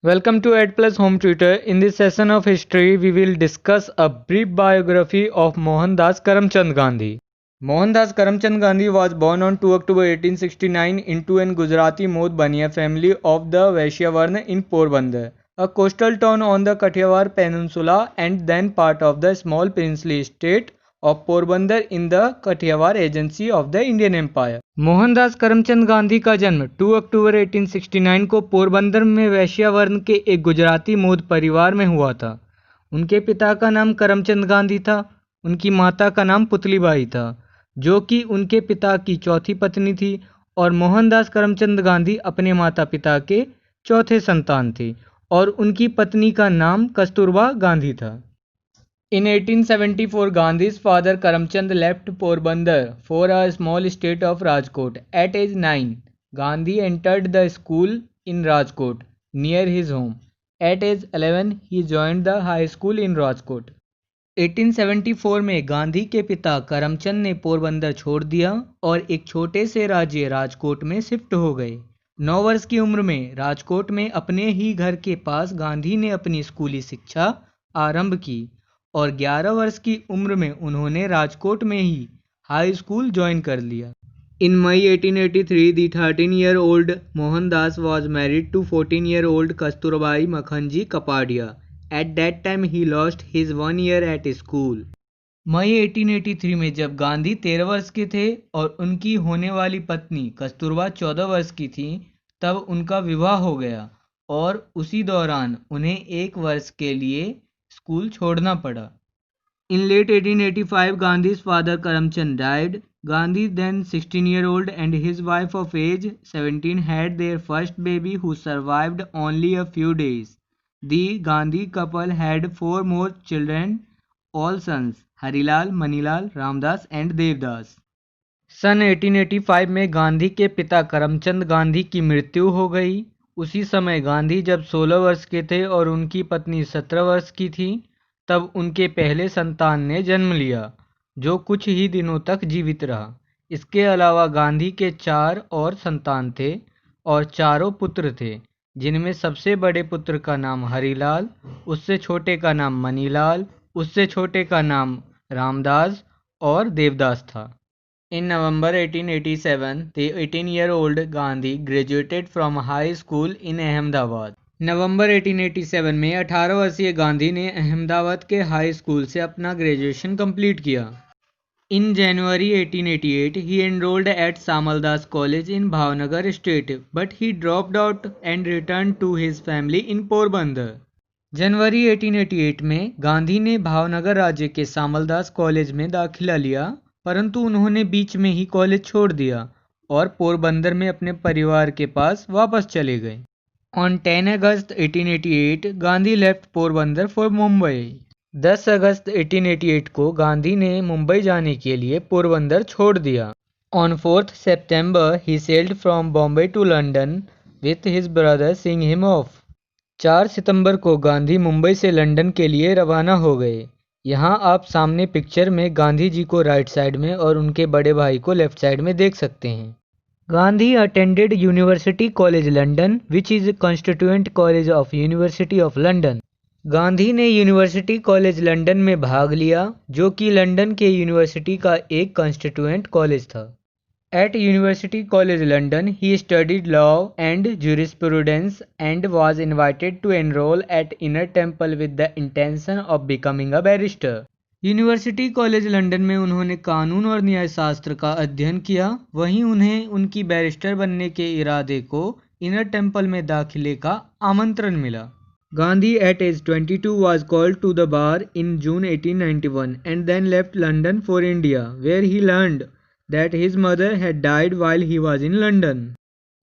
Welcome to Ed Plus Home Tutor. In this session of history, we will discuss a brief biography of Mohandas Karamchand Gandhi. Mohandas Karamchand Gandhi was born on 2 October 1869 into an Gujarati Modh Baniya family of the Vaishya Varna in Porbandar, a coastal town on the Kathiawar Peninsula and then part of the small princely state of Porbandar in the Kathiawar Agency of the Indian Empire. Mohandas Karamchand Gandhi का जन्म 2 अक्टूबर 1869 को पोरबंदर में वैश्य वर्ण के एक गुजराती मोद परिवार में हुआ था। उनके पिता का नाम करमचंद गांधी था। उनकी माता का नाम पुतलीबाई था, जो कि उनके पिता की चौथी पत्नी थी, और मोहनदास करमचंद गांधी अपने माता पिता के चौथे संतान थे और उनकी पत्नी का नाम कस्तूरबा गांधी था। In 1874, Gandhi's father Karamchand left Porbandar for a small state of Rajkot. At age 9, Gandhi entered the school in Rajkot, near his home. At age 11, he joined the high school in Rajkot. 1874 में गांधी के पिता करमचंद ने पोरबंदर छोड़ दिया और एक छोटे से राज्य राजकोट में शिफ्ट हो गए। 9 वर्ष की उम्र में राजकोट में अपने ही घर के पास गांधी ने अपनी स्कूली शिक्षा आरंभ की और 11 वर्ष की उम्र में उन्होंने राजकोट में ही हाई स्कूल ज्वाइन कर लिया। In May 1883, the 13-year-old Mohandas was married to 14-year-old Kasturbai Makhanji Kapadia. At that time, he lost his 1 year at school. मई 1883 में जब गांधी 13 वर्ष के थे और उनकी होने वाली पत्नी कस्तूरबा 14 वर्ष की थी, तब उनका विवाह हो गया और उसी दौरान उन्हें 1 वर्ष के लिए स्कूल छोड़ना पड़ा। In late 1885, Gandhi's father Karamchand died. Gandhi, then 16-year-old, and his wife of age 17 had their first baby who survived only a few days. The Gandhi couple had 4 more children, all sons, Harilal, Manilal, Ramdas and Devdas. सन 1885 में गांधी के पिता करमचंद गांधी की मृत्यु हो गई। उसी समय गांधी जब 16 वर्ष के थे और उनकी पत्नी 17 वर्ष की थी, तब उनके पहले संतान ने जन्म लिया, जो कुछ ही दिनों तक जीवित रहा। इसके अलावा गांधी के 4 और संतान थे और चारों पुत्र थे, जिनमें सबसे बड़े पुत्र का नाम हरिलाल, उससे छोटे का नाम मनीलाल, उससे छोटे का नाम रामदास और देवदास था। In November 1887, the 18-year-old Gandhi graduated from high school in Ahmedabad. नवंबर 1887 में 18 वर्षीय गांधी ने अहमदाबाद के हाई स्कूल से अपना ग्रेजुएशन कंप्लीट किया। In January 1888, he enrolled at Samaldas College in Bhavnagar State, but he dropped out and returned to his family in Porbandar. जनवरी 1888 में गांधी ने भावनगर राज्य के सामलदास कॉलेज में दाखिला लिया, परंतु उन्होंने बीच में ही कॉलेज छोड़ दिया और पोरबंदर में अपने परिवार के पास वापस चले गए। On 10 August 1888, Gandhi left Porbandar for Mumbai. 10 अगस्त 1888 को गांधी ने मुंबई जाने के लिए पोरबंदर छोड़ दिया। On 4th September, he sailed from Bombay to London with his brother seeing him off. 4 सितंबर को गांधी मुंबई से लंदन के लिए रवाना हो गए। यहाँ आप सामने पिक्चर में गांधी जी को राइट साइड में और उनके बड़े भाई को लेफ्ट साइड में देख सकते हैं। Gandhi attended university college London, which is constituent college of university of London. Gandhi ने यूनिवर्सिटी कॉलेज लंदन में भाग लिया, जो कि लंदन के यूनिवर्सिटी का एक कॉन्स्टिट्यूएंट कॉलेज था। At University College London, he studied law and jurisprudence and was invited to enroll at Inner Temple with the intention of becoming a barrister. University college London में उन्होंने कानून और न्यायशास्त्र का अध्ययन किया, वहीं उन्हें उनकी बैरिस्टर बनने के इरादे को इनर टेम्पल में दाखिले का आमंत्रण मिला। Gandhi at age 22 was called to the bar in June 1891 and then left London for India, where he learned that his mother had died while he was in London.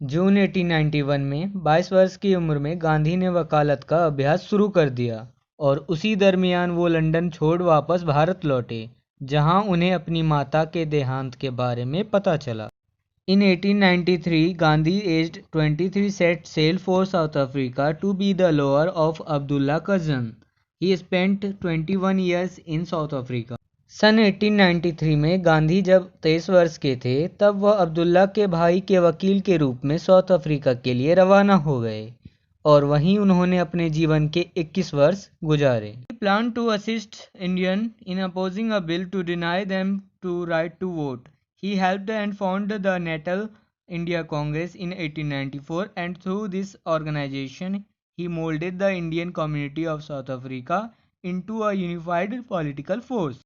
जून 1891 में 22 वर्ष की उम्र में गांधी ने वकालत का अभ्यास शुरू कर दिया और उसी दरमियान वो लंदन छोड़ वापस भारत लौटे, जहां उन्हें अपनी माता के देहांत के बारे में पता चला। In 1893, Gandhi, aged 23, set sail for South Africa to be the lawyer of Abdullah Curzon. He spent 21 years in South Africa. सन 1893 में गांधी जब 23 वर्ष के थे, तब वह अब्दुल्ला के भाई के वकील के रूप में साउथ अफ्रीका के लिए रवाना हो गए। और वहीं उन्होंने अपने जीवन के 21 वर्ष गुजारे। He planned to assist Indian in opposing a bill to deny them to right to vote. He helped and founded the Natal India Congress in 1894, and through this organization he molded the Indian community of South Africa into a unified political force.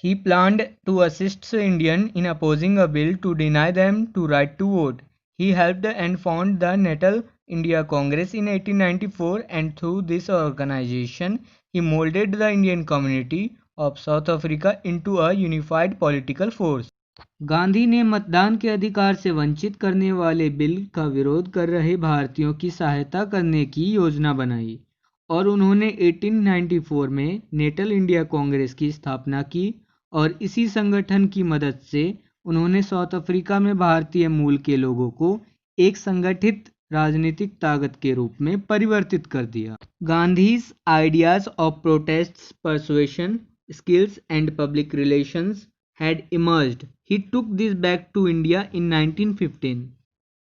He planned to assist Indian in opposing a bill to deny them to right to vote. He helped and founded the Natal India Congress in 1894, and through this organization he molded the Indian community of South Africa into a unified political force. Gandhi ने मतदान के अधिकार से वंचित करने वाले bill का विरोध कर रहे भारतीयों की सहायता करने की योजना बनाई और उन्होंने 1894 में नेटल इंडिया कांग्रेस की स्थापना की और इसी संगठन की मदद से उन्होंने साउथ अफ्रीका में भारतीय मूल के लोगों को एक संगठित राजनीतिक ताकत के रूप में परिवर्तित कर दिया। Gandhi's ideas of protest, persuasion skills and public relations had emerged. He took this back to India in 1915.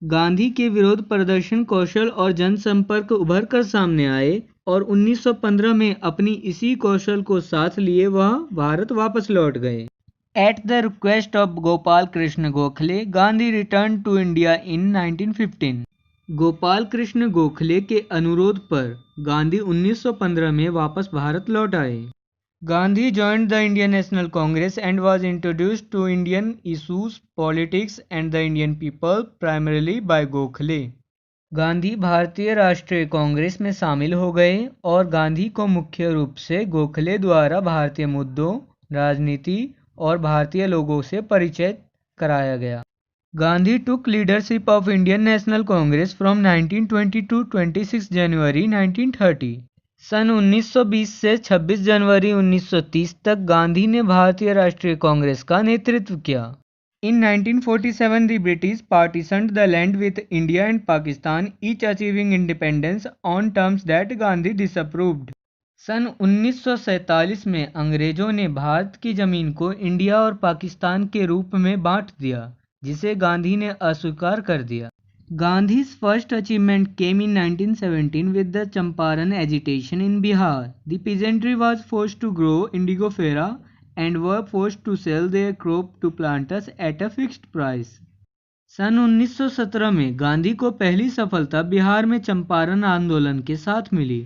Gandhi के विरोध प्रदर्शन, कौशल और जनसंपर्क उभर कर सामने आए और 1915 में अपनी इसी कौशल को साथ लिए वह भारत वापस लौट गए। At the request of Gopal Krishna Gokhale, Gandhi returned to India in 1915. Gopal Krishna Gokhale के अनुरोध पर गांधी 1915 में वापस भारत लौट आए। Gandhi joined the Indian National Congress and was introduced to Indian issues, politics and the Indian people primarily by Gokhale. Gandhi भारतीय राष्ट्रीय कांग्रेस में शामिल हो गए और गांधी को मुख्य रूप से गोखले द्वारा भारतीय मुद्दों, राजनीति और भारतीय लोगों से परिचय कराया गया। Gandhi took leadership of Indian National Congress from 1920 to 26 January 1930. सन 1920 से 26 जनवरी 1930 तक गांधी ने भारतीय राष्ट्रीय कांग्रेस का नेतृत्व किया। In 1947 the British partitioned the land with India and Pakistan, each achieving independence on terms that Gandhi disapproved. सन 1947 में अंग्रेजों ने भारत की जमीन को इंडिया और पाकिस्तान के रूप में बांट दिया, जिसे गांधी ने अस्वीकार कर दिया। Gandhi's first achievement came in 1917 with the Champaran agitation in Bihar. The peasantry was forced to grow indigofera and were forced to sell their crop to planters at a fixed price. सन 1917 में गांधी को पहली सफलता बिहार में चंपारण आंदोलन के साथ मिली,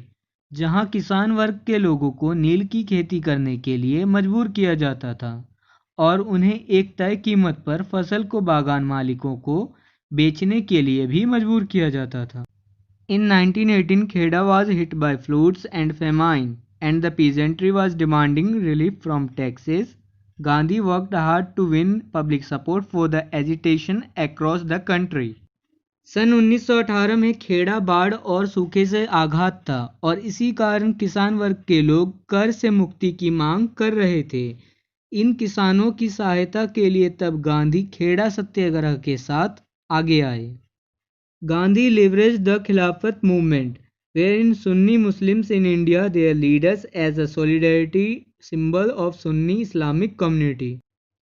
जहां किसान वर्ग के लोगों को नील की खेती करने के लिए मजबूर किया जाता था और उन्हें एक तय कीमत पर फसल को बागान मालिकों को बेचने के लिए भी मजबूर किया जाता था। In 1918 Kheda was hit by floods and famine and the peasantry was demanding relief from taxes. Gandhi worked hard to win public support for the agitation across the country. सन 1918 में खेड़ा बाढ़ और सूखे से आघात था और इसी कारण किसान वर्ग के लोग कर से मुक्ति की मांग कर रहे थे। इन किसानों की सहायता के लिए तब गांधी खेड़ा सत्याग्रह के साथ आगे आए। Gandhi leveraged the Khilafat movement, wherein Sunni Muslims in India their leaders as a solidarity symbol of Sunni Islamic community.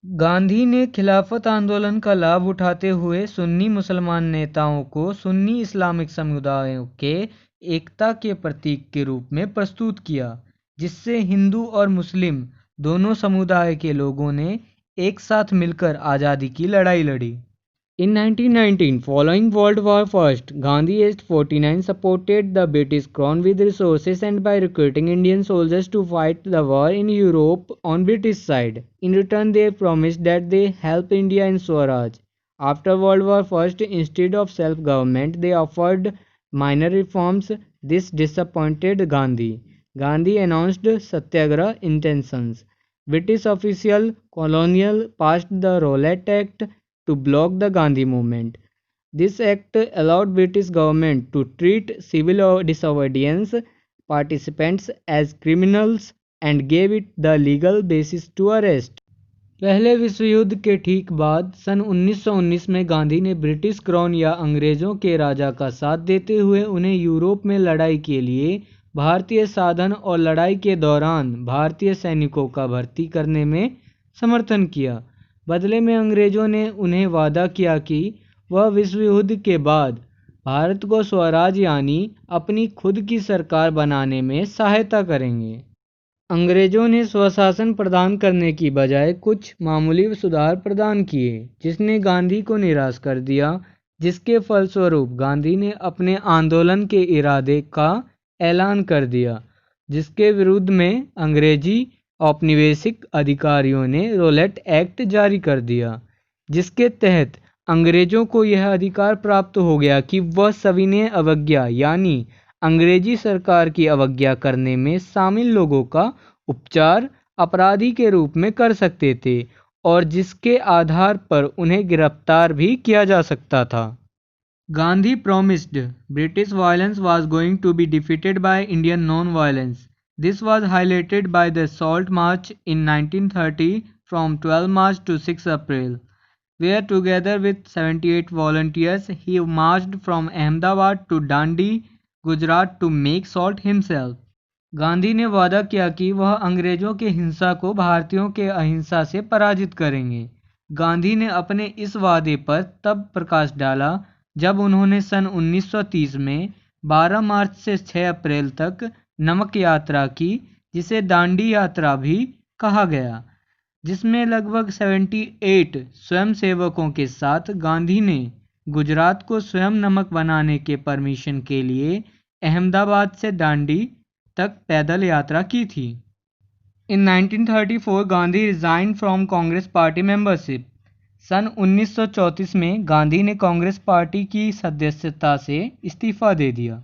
Gandhi ने खिलाफत आंदोलन का लाभ उठाते हुए सुन्नी मुसलमान नेताओं को सुन्नी इस्लामिक समुदायों के एकता के प्रतीक के रूप में प्रस्तुत किया, जिससे हिंदू और मुस्लिम दोनों समुदाय के लोगों ने एक साथ मिलकर आज़ादी की लड़ाई लड़ी। In 1919, following World War I, Gandhi aged 49 supported the British Crown with resources and by recruiting Indian soldiers to fight the war in Europe on British side. In return, they promised that they help India in Swaraj. After World War I, instead of self-government, they offered minor reforms. This disappointed Gandhi. Gandhi announced Satyagraha intentions. British official colonial passed the Rowlatt Act to block the Gandhi movement. This act allowed British government to treat civil disobedience participants as criminals and gave it the legal basis to arrest. पहले विश्व युद्ध के ठीक बाद सन 1919 में गांधी ने British crown या अंग्रेजों के राजा का साथ देते हुए उन्हें यूरोप में लड़ाई के लिए भारतीय साधन और लड़ाई के दौरान भारतीय सैनिकों का भर्ती करने में समर्थन किया। बदले में अंग्रेजों ने उन्हें वादा किया कि वह विश्व युद्ध के बाद भारत को स्वराज यानी अपनी खुद की सरकार बनाने में सहायता करेंगे। अंग्रेजों ने स्वशासन प्रदान करने की बजाय कुछ मामूली सुधार प्रदान किए, जिसने गांधी को निराश कर दिया, जिसके फलस्वरूप गांधी ने अपने आंदोलन के इरादे का ऐलान कर दिया, जिसके विरुद्ध में अंग्रेजी औपनिवेशिक अधिकारियों ने रोलेट एक्ट जारी कर दिया, जिसके तहत अंग्रेजों को यह अधिकार प्राप्त हो गया कि वह सविनय अवज्ञा यानी अंग्रेजी सरकार की अवज्ञा करने में शामिल लोगों का उपचार अपराधी के रूप में कर सकते थे और जिसके आधार पर उन्हें गिरफ्तार भी किया जा सकता था। Gandhi promised British violence was going to be defeated by Indian non-violence. This was highlighted by the Salt March in 1930 from 12 March to 6 April, where together with 78 volunteers he marched from Ahmedabad to Dandi, Gujarat to make salt himself. Gandhi ने वादा किया कि वह अंग्रेजों के हिंसा को भारतीयों के अहिंसा से पराजित करेंगे। गांधी ने अपने इस वादे पर तब प्रकाश डाला जब उन्होंने सन 1930 में 12 मार्च से 6 अप्रैल तक नमक यात्रा की, जिसे दांडी यात्रा भी कहा गया, जिसमें लगभग 78 स्वयंसेवकों के साथ गांधी ने गुजरात को स्वयं नमक बनाने के परमिशन के लिए अहमदाबाद से दांडी तक पैदल यात्रा की थी। In 1934 Gandhi resign from Congress party membership. सन 1934 में गांधी ने कांग्रेस पार्टी की सदस्यता से इस्तीफा दे दिया।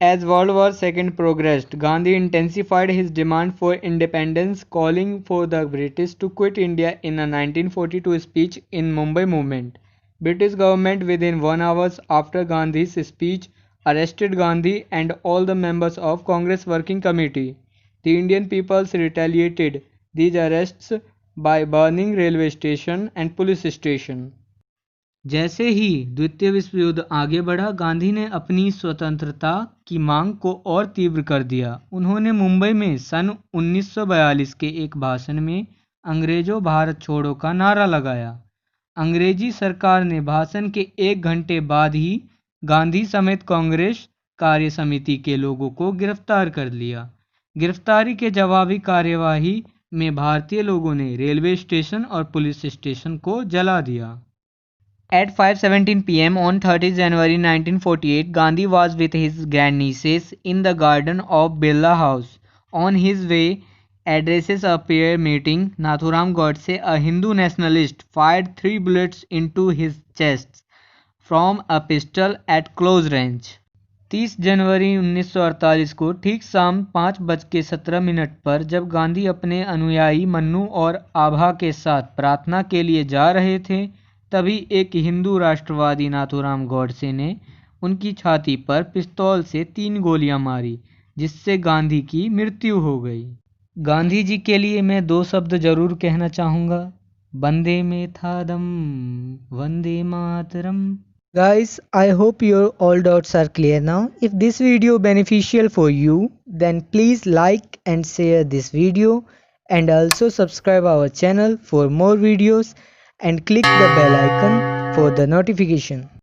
As World War II progressed, Gandhi intensified his demand for independence, calling for the British to quit India in a 1942 speech in Mumbai movement. British government within 1 hour after Gandhi's speech arrested Gandhi and all the members of Congress Working Committee. The Indian peoples retaliated these arrests by burning railway station and police station. जैसे ही द्वितीय विश्व युद्ध आगे बढ़ा, गांधी ने अपनी स्वतंत्रता की मांग को और तीव्र कर दिया। उन्होंने मुंबई में सन 1942 के एक भाषण में अंग्रेजों भारत छोड़ो का नारा लगाया। अंग्रेजी सरकार ने भाषण के 1 घंटे बाद ही गांधी समेत कांग्रेस कार्य समिति के लोगों को गिरफ्तार कर लिया। गिरफ्तारी के जवाबी कार्यवाही में भारतीय लोगों ने रेलवे स्टेशन और पुलिस स्टेशन को जला दिया। At 5:17 p.m. on 30 January 1948, Gandhi was with his grandnieces in the garden of Birla House. On his way, addresses a prayer meeting. Nathuram Godse, a Hindu nationalist, fired 3 bullets into his chest from a pistol at close range. 30 जनवरी 1948 को ठीक शाम 5:17 पर जब गांधी अपने अनुयायी मन्नू और आभा के साथ प्रार्थना के लिए जा रहे थे, तभी एक हिंदू राष्ट्रवादी नाथूराम गॉडसे ने उनकी छाती पर पिस्तौल से 3 गोलियां मारी, जिससे गांधी की मृत्यु हो गई। गांधी जी के लिए मैं 2 शब्द जरूर कहना चाहूँगा, Vande Mataram, Vande Mataram. Guys, I hope your all doubts are clear now. If this video beneficial for you, then please like and share this video and also subscribe our channel for more videos and click the bell icon for the notification.